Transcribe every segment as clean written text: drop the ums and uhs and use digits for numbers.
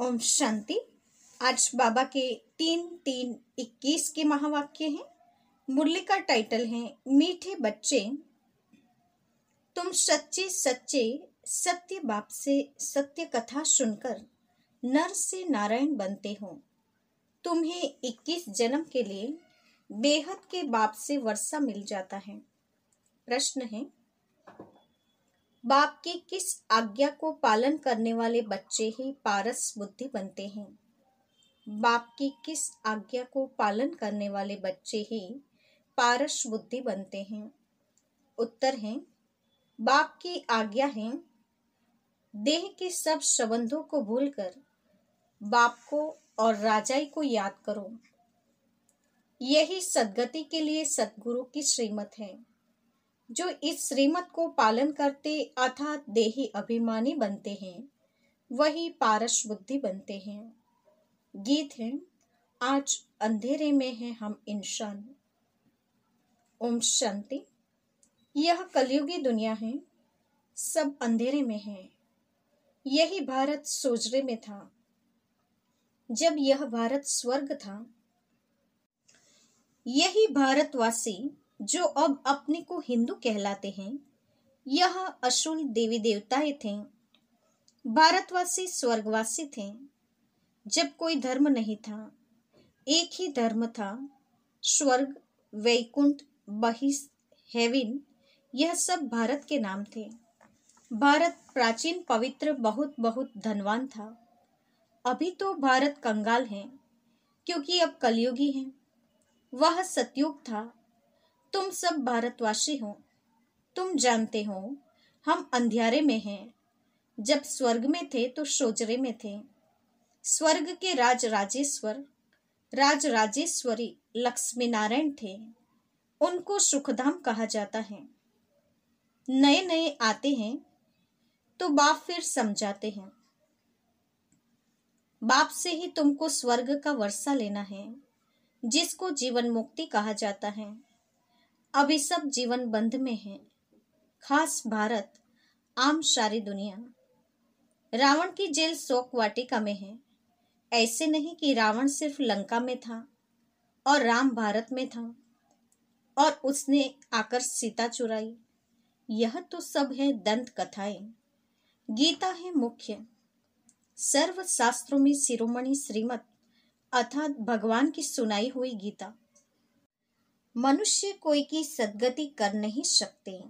ओम शांति। आज बाबा के 3-3-21 के महावाक्य हैं। मुरली का टाइटल है मीठे बच्चे, तुम सच्चे सच्चे सत्य बाप से सत्य कथा सुनकर नर से नारायण बनते हो। तुम्हें 21 जन्म के लिए बेहद के बाप से वर्षा मिल जाता है। प्रश्न है, बाप की किस आज्ञा को पालन करने वाले बच्चे ही पारस बुद्धि बनते हैं? बाप की किस आज्ञा को पालन करने वाले बच्चे ही पारस बुद्धि बनते हैं? उत्तर है, बाप की आज्ञा है देह के सब संबंधों को भूलकर बाप को और राजाई को याद करो। यही सद्गति के लिए सद्गुरु की श्रीमत है। जो इस श्रीमत को पालन करते अर्थात देही अभिमानी बनते हैं, वही पारस बुद्धि बनते हैं। गीत है, आज अंधेरे में है हम इंसान। ओम शांति। यह कलयुगी दुनिया है, सब अंधेरे में है। यही भारत सोजरे में था। जब यह भारत स्वर्ग था, यही भारतवासी जो अब अपने को हिंदू कहलाते हैं, यह असुल देवी देवताएं थे। भारतवासी स्वर्गवासी थे। जब कोई धर्म नहीं था, एक ही धर्म था, स्वर्ग, वैकुंठ, बहिस, हेवन, यह सब भारत के नाम थे। भारत प्राचीन पवित्र बहुत बहुत धनवान था। अभी तो भारत कंगाल है, क्योंकि अब कलयुगी है। वह सतयुग था। तुम सब भारतवासी हो। तुम जानते हो हम अंधियारे में हैं। जब स्वर्ग में थे तो सोजरे में थे। स्वर्ग के राज राजेश्वरी लक्ष्मी नारायण थे। उनको सुखधाम कहा जाता है। नए नए आते हैं तो बाप फिर समझाते हैं। बाप से ही तुमको स्वर्ग का वर्षा लेना है, जिसको जीवन मुक्ति कहा जाता है। अभी सब जीवन बंध में है, खास भारत, आम सारी दुनिया। रावण की जेल शोक वाटिका में है। ऐसे नहीं कि रावण सिर्फ लंका में था और राम भारत में था और उसने आकर सीता चुराई। यह तो सब है दंत कथाएं। गीता है मुख्य। सर्व शास्त्रों में शिरोमणि श्रीमत अर्थात भगवान की सुनाई हुई गीता। मनुष्य कोई की सद्गति कर नहीं सकते।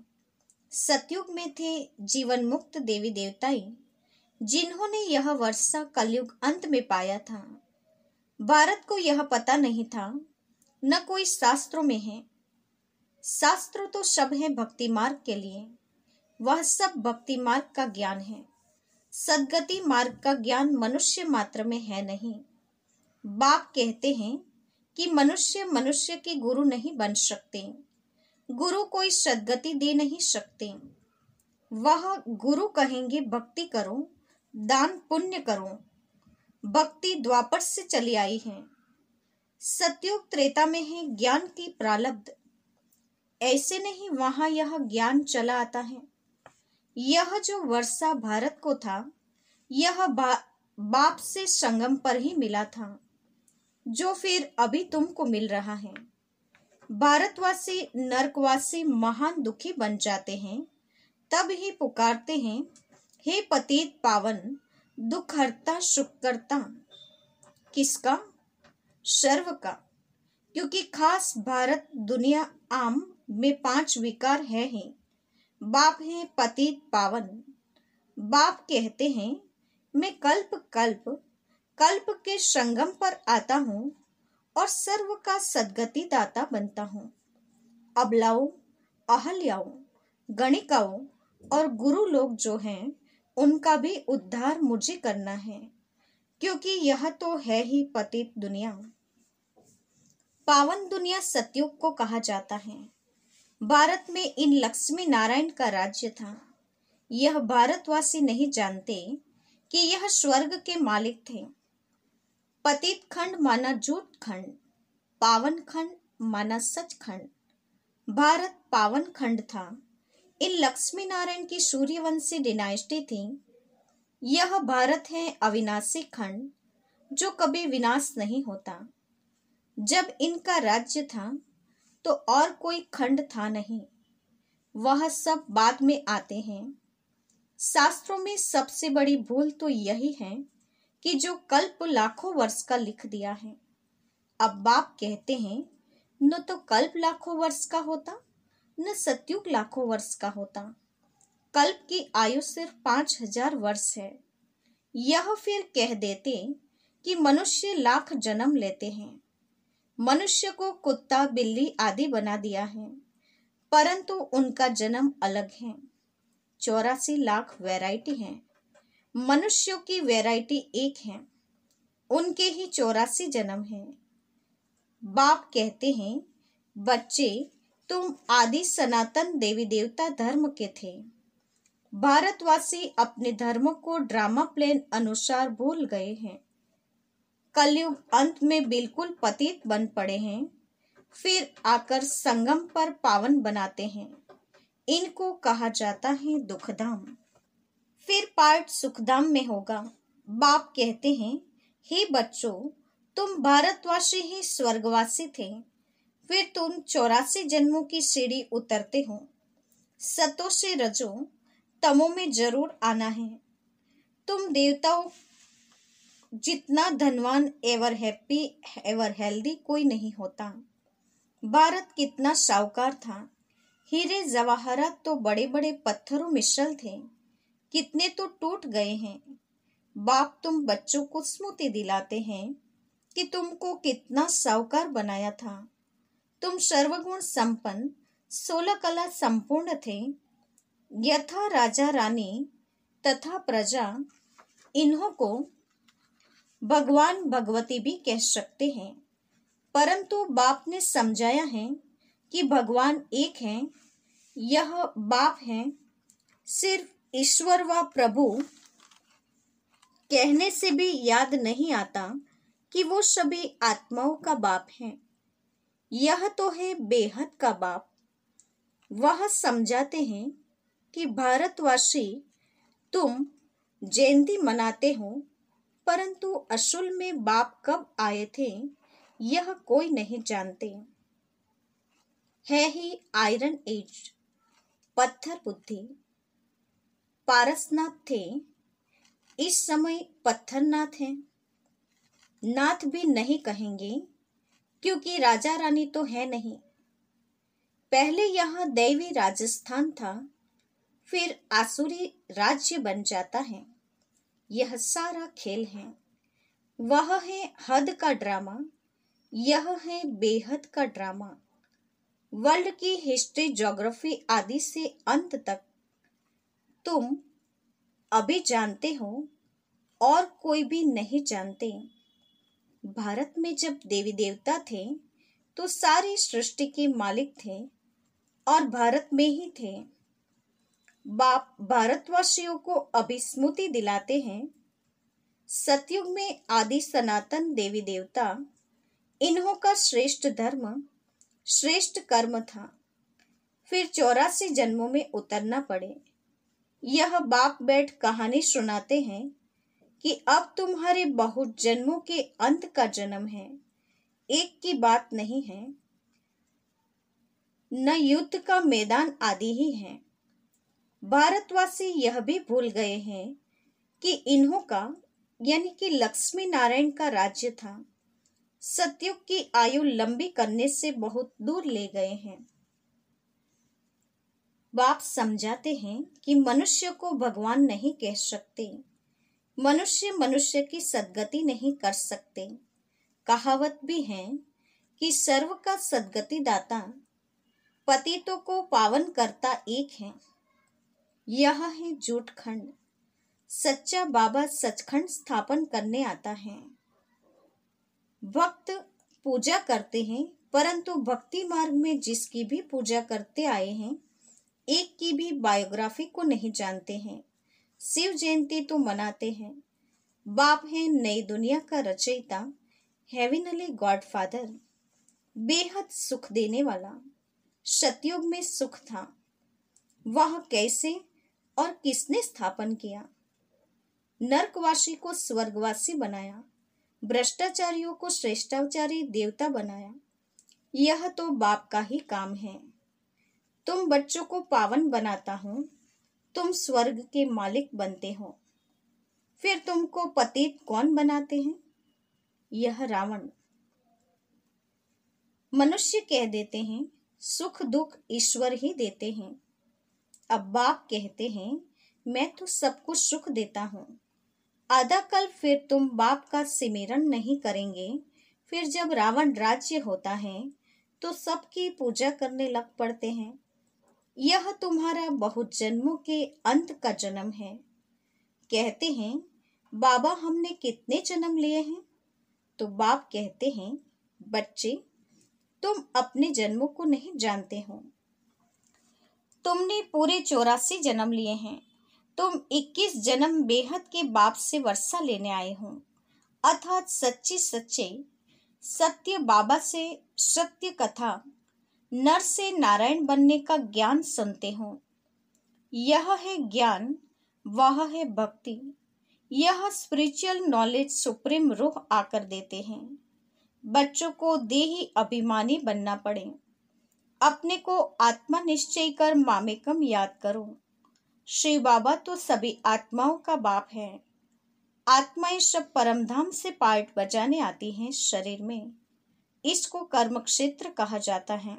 सतयुग में थे जीवन मुक्त देवी देवताएं, जिन्होंने यह वर्षा कलयुग अंत में पाया था। भारत को यह पता नहीं था, न कोई शास्त्रों में है। शास्त्र तो सब है भक्ति मार्ग के लिए। वह सब भक्ति मार्ग का ज्ञान है। सद्गति मार्ग का ज्ञान मनुष्य मात्र में है नहीं। बाप कहते हैं कि मनुष्य के गुरु नहीं बन सकते। गुरु कोई सद्गति दे नहीं सकते। वह गुरु कहेंगे भक्ति करो, दान पुण्य करो। भक्ति द्वापर से चली आई है। सतयुग त्रेता में है ज्ञान की प्रारब्ध। ऐसे नहीं वहां यह ज्ञान चला आता है। यह जो वर्षा भारत को था, यह बाप से संगम पर ही मिला था, जो फिर अभी तुमको मिल रहा है। भारतवासी नरकवासी महान दुखी बन जाते हैं, तब ही पुकारते हैं, हे पतित पावन, दुख हरता सुख करता। किसका? सर्व का। क्योंकि खास भारत दुनिया आम में 5 विकार है ही। बाप है पतित पावन। बाप कहते हैं, मैं कल्प के संगम पर आता हूँ और सर्व का सद्गति दाता बनता हूँ। अबलाओं, अहल्याओं, गणिकाओं और गुरु लोग जो हैं, उनका भी उद्धार मुझे करना है, क्योंकि यह तो है ही पतित दुनिया। पावन दुनिया सतयुग को कहा जाता है। भारत में इन लक्ष्मी नारायण का राज्य था। यह भारतवासी नहीं जानते कि यह स्वर्ग के मालिक थे। पतित खंड माना झूठ खंड, पावन खंड माना सच खंड। भारत पावन खंड था। इन लक्ष्मी नारायण की सूर्यवंशी डिनाइस्टी थी। यह भारत है अविनाशी खंड, जो कभी विनाश नहीं होता। जब इनका राज्य था तो और कोई खंड था नहीं, वह सब बाद में आते हैं। शास्त्रों में सबसे बड़ी भूल तो यही है कि जो कल्प लाखों वर्ष का लिख दिया है। अब बाप कहते हैं, न तो कल्प लाखों वर्ष का होता, न सतयुग लाखों वर्ष का होता। कल्प की आयु सिर्फ 5000 वर्ष है। यह फिर कह देते कि मनुष्य लाख जन्म लेते हैं। मनुष्य को कुत्ता बिल्ली आदि बना दिया है, परंतु उनका जन्म अलग है। 84 लाख वैरायटी है। मनुष्यों की वैरायटी एक है, उनके ही 84 जन्म हैं। बाप कहते हैं, बच्चे तुम आदि सनातन देवी देवता धर्म के थे। भारतवासी अपने धर्म को ड्रामा प्लेन अनुसार भूल गए हैं। कलयुग अंत में बिल्कुल पतित बन पड़े हैं, फिर आकर संगम पर पावन बनाते हैं। इनको कहा जाता है दुखधाम। फिर पार्ट सुखधाम में होगा। बाप कहते हैं, हे बच्चों, तुम भारतवासी ही स्वर्गवासी थे, फिर तुम 84 जन्मों की सीढ़ी उतरते हो। सतो से रजो तमो में जरूर आना है। तुम देवताओं जितना धनवान एवर हैप्पी एवर हेल्दी कोई नहीं होता। भारत कितना साहूकार था। हीरे जवाहरात तो बड़े बड़े पत्थरों मिश्रल थे, कितने तो टूट गए हैं। बाप तुम बच्चों को स्मृति दिलाते हैं कि तुमको कितना साहूकार बनाया था। तुम सर्वगुण संपन्न 16 कला संपूर्ण थे। यथा राजा रानी तथा प्रजा, इन्हों को भगवान भगवती भी कह सकते हैं, परंतु बाप ने समझाया है कि भगवान एक है। यह बाप है। सिर्फ ईश्वर व प्रभु कहने से भी याद नहीं आता कि वो सभी आत्माओं का बाप है। यह तो है बेहद का बाप। वह समझाते हैं कि भारतवासी तुम जयंती मनाते हो, परंतु असल में बाप कब आए थे यह कोई नहीं जानते। है ही आयरन एज, पत्थर बुद्धि। पारसनाथ थे, इस समय पत्थरनाथ हैं। नाथ भी नहीं कहेंगे, क्योंकि राजा रानी तो है नहीं। पहले यहाँ दैवी राजस्थान था, फिर आसुरी राज्य बन जाता है। यह सारा खेल है। वह है हद का ड्रामा, यह है बेहद का ड्रामा। वर्ल्ड की हिस्ट्री, ज्योग्राफी आदि से अंत तक तुम अभी जानते हो और कोई भी नहीं जानते। भारत में जब देवी देवता थे तो सारी सृष्टि के मालिक थे और भारत में ही थे। बाप भारतवासियों को अभिस्मृति दिलाते हैं, सतयुग में आदि सनातन देवी देवता, इन्हों का श्रेष्ठ धर्म श्रेष्ठ कर्म था। फिर 84 जन्मों में उतरना पड़े। यह बाप बैठ कहानी सुनाते हैं कि अब तुम्हारे बहुत जन्मों के अंत का जन्म है, एक की बात नहीं है। न युद्ध का मैदान आदि ही है। भारतवासी यह भी भूल गए हैं कि इन्हों का यानी कि लक्ष्मी नारायण का राज्य था। सतयुग की आयु लंबी करने से बहुत दूर ले गए हैं। बाप समझाते हैं कि मनुष्य को भगवान नहीं कह सकते। मनुष्य मनुष्य की सद्गति नहीं कर सकते। कहावत भी है कि सर्व का सद्गति दाता, पतितों को पावन करता एक है। यह है झूठ खंड। सच्चा बाबा सचखंड स्थापन करने आता है। भक्त पूजा करते हैं, परंतु भक्ति मार्ग में जिसकी भी पूजा करते आए हैं, एक की भी बायोग्राफी को नहीं जानते हैं। शिव जयंती तो मनाते हैं। बाप है नई दुनिया का रचयिता, हेविनली गॉडफादर, बेहद सुख देने वाला। सतयुग में सुख था, वह कैसे और किसने स्थापन किया? नरकवासी को स्वर्गवासी बनाया, भ्रष्टाचारियों को श्रेष्ठाचारी देवता बनाया। यह तो बाप का ही काम है। तुम बच्चों को पावन बनाता हूँ, तुम स्वर्ग के मालिक बनते हो। फिर तुमको पतित कौन बनाते हैं? यह रावण। मनुष्य कह देते हैं सुख दुख ईश्वर ही देते हैं। अब बाप कहते हैं मैं तो सबको सुख देता हूँ। आधा कल फिर तुम बाप का सिमरन नहीं करेंगे। फिर जब रावण राज्य होता है तो सबकी पूजा करने लग पड़ते हैं। यह तुम्हारा बहुत जन्मों के अंत का जन्म है। कहते हैं बाबा हमने कितने जन्म लिए हैं? तो बाप कहते हैं बच्चे तुम अपने जन्मों को नहीं जानते हो। तुमने पूरे 84 जन्म लिए हैं। तुम 21 जन्म बेहद के बाप से वर्षा लेने आए हो, अर्थात सच्चे सच्चे सत्य बाबा से सत्य कथा नर से नारायण बनने का ज्ञान सुनते हो। यह है ज्ञान, वह है भक्ति। यह स्पिरिचुअल नॉलेज सुप्रीम रूह आकर देते हैं। बच्चों को देही अभिमानी बनना पड़े। अपने को आत्मा निश्चय कर मामेकम याद करो। श्री बाबा तो सभी आत्माओं का बाप है। आत्माएं सब परमधाम से पार्ट बजाने आती हैं शरीर में। इसको कर्म क्षेत्र कहा जाता है।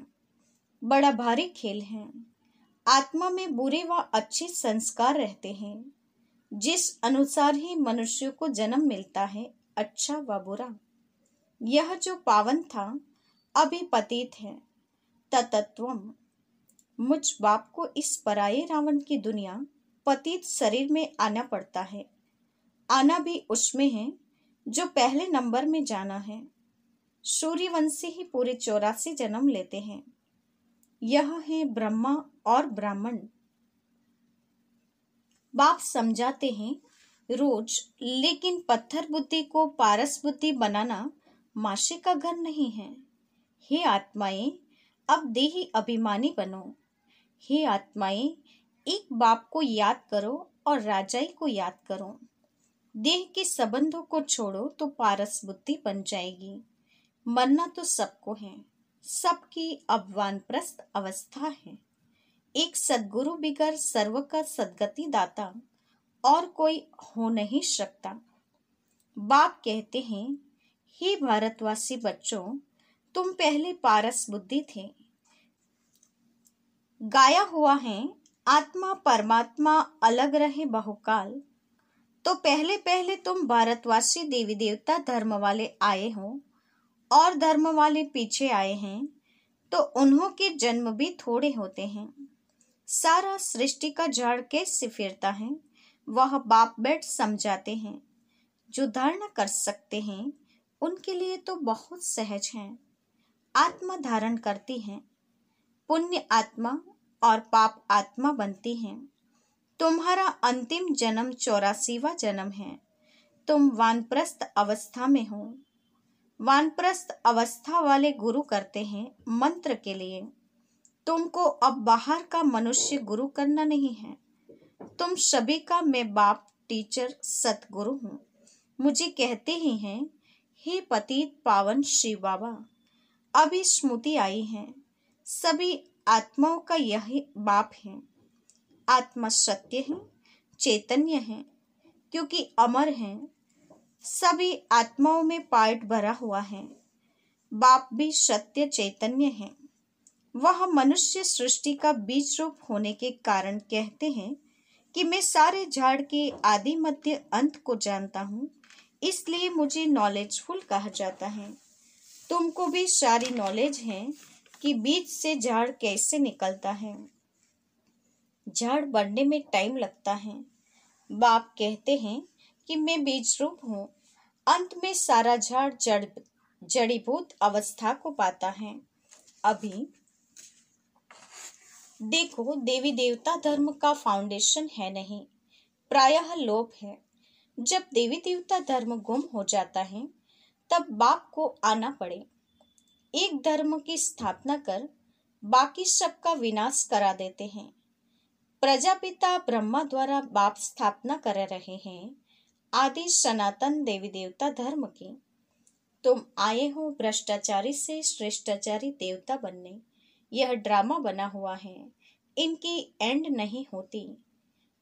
बड़ा भारी खेल है। आत्मा में बुरे व अच्छे संस्कार रहते हैं। जिस अनुसार ही मनुष्य को जन्म मिलता है, अच्छा व बुरा। यह जो पावन था अभी पतित है। तत्वम। मुझ बाप को इस पराये रावण की दुनिया पतित शरीर में आना पड़ता है। आना भी उसमें है जो पहले नंबर में जाना है। सूर्यवंशी ही पूरे 84 जन्म लेते हैं। यह है ब्रह्मा और ब्राह्मण। बाप समझाते हैं रोज, लेकिन पत्थर बुद्धि को पारस बुद्धि बनाना माशी का घर नहीं है। हे आत्माएं, अब देही अभिमानी बनो। हे आत्माएं, एक बाप को याद करो और राजाई को याद करो। देह के संबंधों को छोड़ो तो पारस बुद्धि बन जाएगी। मरना तो सबको है, सबकी अब वानप्रस्थ अवस्था है। एक सद्गुरु बिगर सर्व का सद्गति दाता और कोई हो नहीं सकता। बाप कहते हैं हे भारतवासी बच्चों, तुम पहले पारस बुद्धि थे। गाया हुआ है आत्मा परमात्मा अलग रहे बहुकाल। तो पहले पहले तुम भारतवासी देवी देवता धर्म वाले आए हो और धर्म वाले पीछे आए हैं, तो उन्हों के जन्म भी थोड़े होते हैं। सारा सृष्टि का झाड़ कैसे फिरता है वह बाप बैठ समझाते हैं। जो धारणा कर सकते हैं उनके लिए तो बहुत सहज है। आत्मा धारण करती है, पुण्य आत्मा और पाप आत्मा बनती है। तुम्हारा अंतिम जन्म 84वां जन्म है। तुम वानप्रस्थ अवस्था में हो। वानप्रस्थ अवस्था वाले गुरु करते हैं मंत्र के लिए। तुमको अब बाहर का मनुष्य गुरु करना नहीं है। तुम सभी का मैं बाप टीचर सतगुरु हूँ। मुझे कहते ही हैं हे पतित पावन शिव बाबा। अभी स्मृति आई है, सभी आत्माओं का यही बाप है। आत्मा सत्य है, चैतन्य है, क्योंकि अमर है। सभी आत्माओं में पार्ट भरा हुआ है। बाप भी सत्य चैतन्य है। वह मनुष्य सृष्टि का बीज रूप होने के कारण कहते हैं कि मैं सारे झाड़ के आदि मध्य अंत को जानता हूँ, इसलिए मुझे नॉलेजफुल कहा जाता है। तुमको भी सारी नॉलेज है कि बीज से झाड़ कैसे निकलता है। झाड़ बढ़ने में टाइम लगता है। बाप कहते हैं कि मैं बीज रूप हूँ। अंत में सारा झाड़ जड़ीभूत अवस्था को पाता है। अभी देखो, देवी देवता धर्म का फाउंडेशन है नहीं, प्रायः लोभ है। जब देवी देवता धर्म गुम हो जाता है तब बाप को आना पड़े। एक धर्म की स्थापना कर बाकी सबका विनाश करा देते हैं। प्रजापिता ब्रह्मा द्वारा बाप स्थापना कर रहे हैं। आदि सनातन देवी देवता धर्म की। तुम आए हो भ्रष्टाचारी से श्रेष्ठाचारी देवता बनने। यह ड्रामा बना हुआ है, इनकी एंड नहीं होती।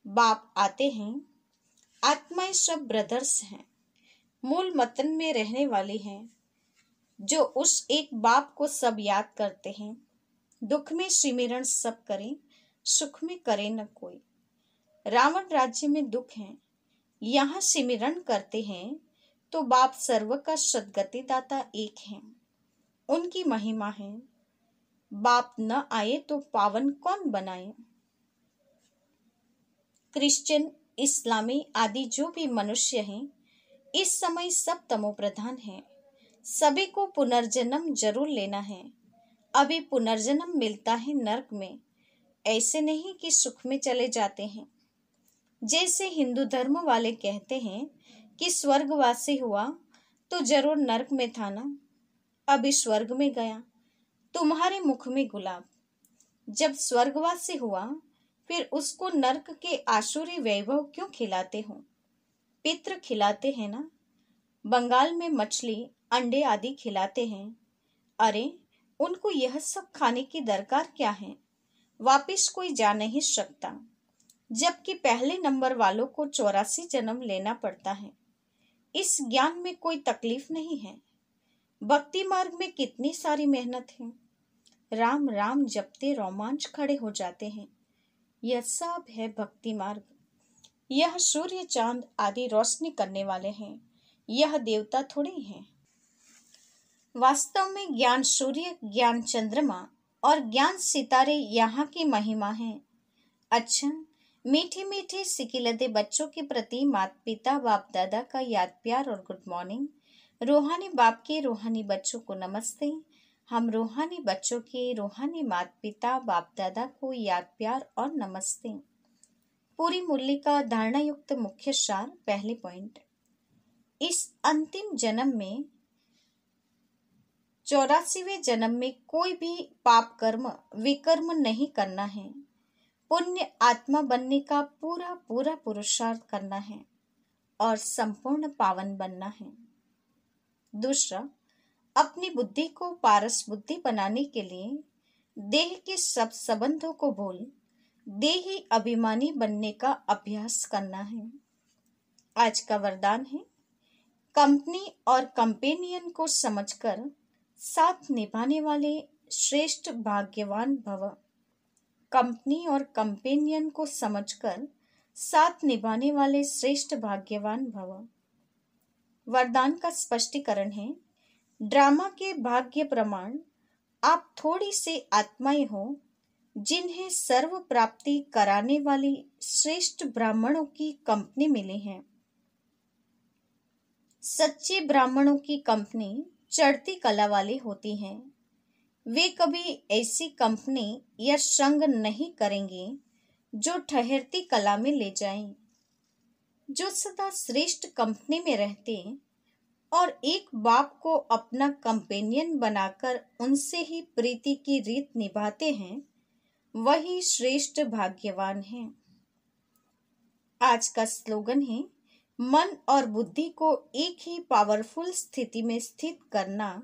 बाप आते हैं, आत्माएं सब ब्रदर्स हैं, मूल वतन में रहने वाली हैं, जो उस एक बाप को सब याद करते हैं। दुख में सिमरन सब करें, सुख में करे न कोई। रावण राज्य में दुख है, यहाँ सिमरन करते हैं तो बाप सर्व का सदगति दाता एक है, उनकी महिमा है। बाप न आए तो पावन कौन बनाए। क्रिश्चियन, इस्लामी आदि जो भी मनुष्य हैं, इस समय सब तमो प्रधान हैं। सभी को पुनर्जन्म जरूर लेना है। अभी पुनर्जन्म मिलता है नरक में, ऐसे नहीं कि सुख में चले जाते हैं। जैसे हिंदू धर्म वाले कहते हैं कि स्वर्गवासी हुआ तो जरूर नरक में था ना, अभी स्वर्ग में गया, तुम्हारे मुख में गुलाब। जब स्वर्गवासी हुआ फिर उसको नरक के आसुरी वैभव क्यों खिलाते हो। पितृ खिलाते हैं ना, बंगाल में मछली अंडे आदि खिलाते हैं। अरे उनको यह सब खाने की दरकार क्या है, वापिस कोई जा नहीं सकता, जबकि पहले नंबर वालों को 84 जन्म लेना पड़ता है। इस ज्ञान में कोई तकलीफ नहीं है। भक्ति मार्ग में कितनी सारी मेहनत है। राम राम जपते रोमांच खड़े हो जाते हैं। यह सब है भक्ति मार्ग। यह सूर्य चांद आदि रोशनी करने वाले हैं, यह देवता थोड़ी हैं। वास्तव में ज्ञान सूर्य, ज्ञान चंद्रमा और ज्ञान सितारे यहाँ की महिमा है। अच्छा, मीठे मीठे सिकिलते बच्चों के प्रति माता पिता बाप दादा का याद प्यार और गुड मॉर्निंग। रूहानी बाप के रूहानी बच्चों को नमस्ते। हम रूहानी बच्चों के रूहानी माता पिता बाप दादा को याद प्यार और नमस्ते। पूरी मुरली का धारणा युक्त मुख्य सार। पहले पॉइंट, इस अंतिम जन्म में 84वें जन्म में कोई भी पाप कर्म विकर्म नहीं करना है। पुण्य आत्मा बनने का पूरा पूरा पुरुषार्थ करना है और संपूर्ण पावन बनना है। दूसरा, अपनी बुद्धि को पारस बुद्धि बनाने के लिए देह के सब संबंधों को भूल देही अभिमानी बनने का अभ्यास करना है। आज का वरदान है, कंपनी और कंपेनियन को समझकर साथ निभाने वाले श्रेष्ठ भाग्यवान भव। कंपनी और कंपेनियन को समझकर साथ निभाने वाले श्रेष्ठ भाग्यवान भव। वरदान का स्पष्टीकरण है, ड्रामा के भाग्य प्रमाण आप थोड़ी से आत्माएं हो जिन्हें सर्व प्राप्ति कराने वाली श्रेष्ठ ब्राह्मणों की कंपनी मिली है। सच्चे ब्राह्मणों की कंपनी चढ़ती कला वाली होती है। वे कभी ऐसी कंपनी या संग नहीं करेंगे जो ठहरती कला में ले जाएं। जो सदा श्रेष्ठ कंपनी में रहते और एक बाप को अपना कंपेनियन बनाकर उनसे ही प्रीति की रीत निभाते हैं, वही श्रेष्ठ भाग्यवान हैं। आज का स्लोगन है, मन और बुद्धि को एक ही पावरफुल स्थिति में स्थित करना,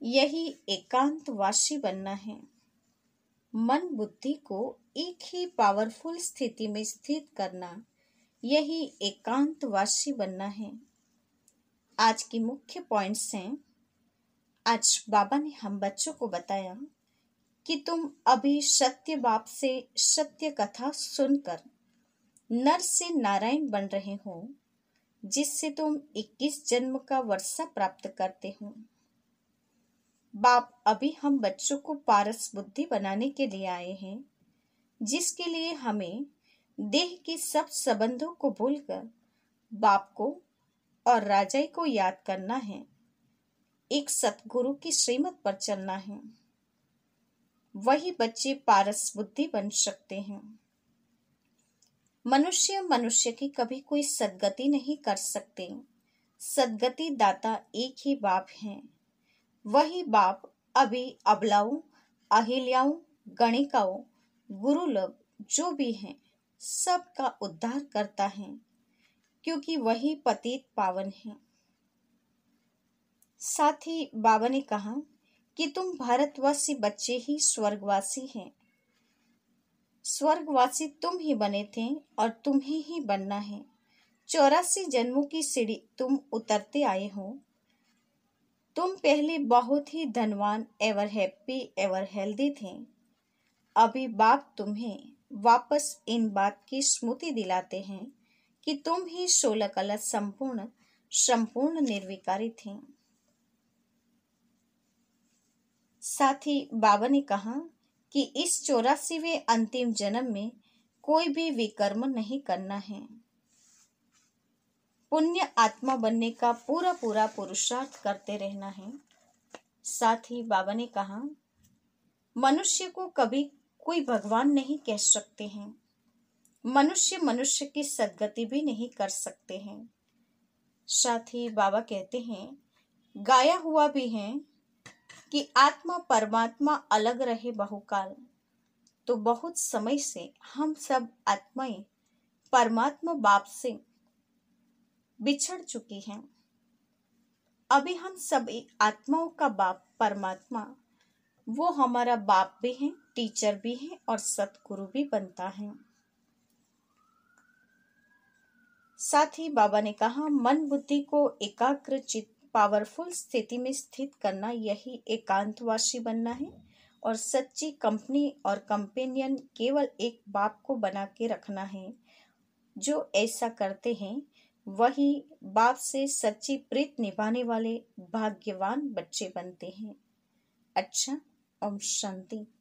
यही एकांतवासी बनना है। मन बुद्धि को एक ही पावरफुल स्थिति में स्थित करना, यही एकांतवासी बनना है। आज की मुख्य पॉइंट्स हैं। आज बाबा ने हम बच्चों को बताया कि तुम अभी सत्य बाप से सत्य कथा सुनकर नर से नारायण बन रहे हो, जिससे तुम 21 जन्म का वर्षा प्राप्त करते हो। बाप अभी हम बच्चों को पारस बुद्धि बनाने के लिए आए हैं, जिसके लिए हमें देह के सब संबंधों को भूलकर बाप को और राजाई को याद करना है। एक सतगुरु की श्रीमत पर चलना है, वही बच्चे पारस बुद्धि बन सकते हैं। मनुष्य मनुष्य की कभी कोई सदगति नहीं कर सकते। सदगति दाता एक ही बाप है। वही बाप अभी अबलाओं, अहिल्याओं, गणिकाओं, गुरु लोग जो भी हैं, सबका उद्धार करता है। क्योंकि वही पतित पावन है। साथ ही बाबा ने कहा कि तुम भारतवासी बच्चे ही स्वर्गवासी हैं। स्वर्गवासी तुम ही बने थे और तुम्हें ही बनना है। 84 जन्मों की सीढ़ी तुम उतरते आए हो। तुम पहले बहुत ही धनवान, एवर हैप्पी, एवर हेल्दी थे। अभी बाप तुम्हें वापस इन बात की स्मृति दिलाते हैं कि तुम ही 16 कलश संपूर्ण निर्विकारी थे। साथ ही बाबा ने कहा कि इस 84वें अंतिम जन्म में कोई भी विकर्म नहीं करना है। पुण्य आत्मा बनने का पूरा पुरुषार्थ करते रहना है। साथ ही बाबा ने कहा मनुष्य को कभी कोई भगवान नहीं कह सकते हैं। मनुष्य की सद्गति भी नहीं कर सकते हैं। साथ ही बाबा कहते हैं गाया हुआ भी है कि आत्मा परमात्मा अलग रहे बहुकाल। तो बहुत समय से हम सब आत्माएं परमात्मा बाप से बिछड़ चुकी हैं। अभी हम सभी आत्माओं का बाप परमात्मा, वो हमारा बाप भी है, टीचर भी है और सतगुरु भी बनता है। साथ ही बाबा ने कहा मन बुद्धि को एकाग्र चित्त पावरफुल स्थिति में स्थित करना, यही एकांतवासी बनना है। और सच्ची कंपनी और कंपेनियन केवल एक बाप को बना के रखना है। जो ऐसा करते हैं वही बाप से सच्ची प्रीत निभाने वाले भाग्यवान बच्चे बनते हैं। अच्छा, ओम शांति।